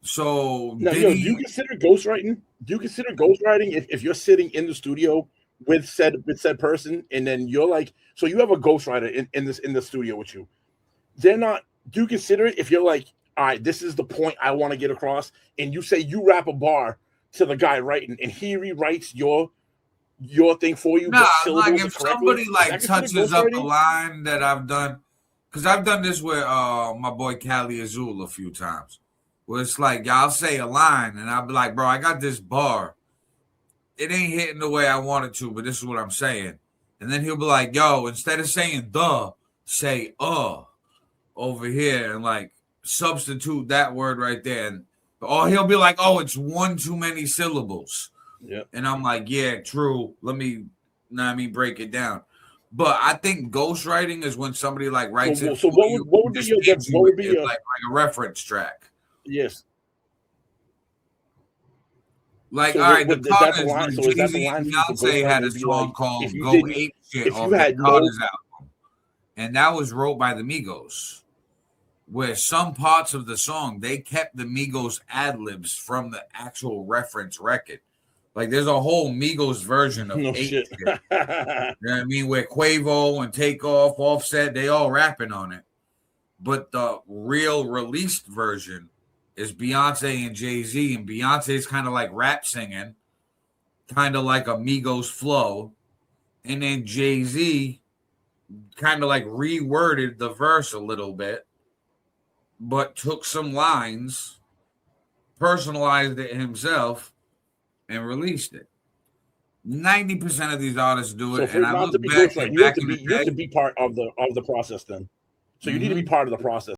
So Now, did do you consider ghostwriting? Do you consider ghostwriting if you're sitting in the studio with said person, and then you're like, so you have a ghostwriter in the studio with you? They're not. Do you consider it if you're like, all right, this is the point I want to get across, and you say you rap a bar to the guy writing, and he rewrites your thing for you, Nah, but like syllables if correctly? somebody Is like that considered touches up a ghostwriting? line that I've done, because I've done this with my boy Cali Azul a few times, where it's like y'all say a line and I'll be like, bro, I got this bar. It ain't hitting the way I want it to, but this is what I'm saying. And then he'll be like, yo, instead of saying the, say over here and like substitute that word right there. And, or he'll be like, oh, it's one too many syllables. Yeah. And I'm like, yeah, true. Let me, break it down. But I think ghostwriting is when somebody like writes it So for you, what would be just your gives what you would be it your like a reference track. yes? Like, So all right, the what is that the Carters, line? when So is that the Jay-Z line and for you for Beyonce ghostwriting? had a Would be like song called if you Go didn't, Ape Shit if off you the had no. Carters album. And that was wrote by the Migos, where some parts of the song, they kept the Migos ad-libs from the actual reference record. Like, there's a whole Migos version of No Ape shit. Shit. You know what I mean? Where Quavo and Takeoff, Offset, they all rapping on it. But the real released version is Beyonce and Jay-Z, and Beyonce's kind of like rap singing, kind of like a Migos flow, and then Jay-Z kind of like reworded the verse a little bit, but took some lines, personalized it himself, and released it. 90% of these artists do So it, for and it I not to look be back ghostwriting, in you have to the be day. part of the process then. So you need to be Mm-hmm. part of the process.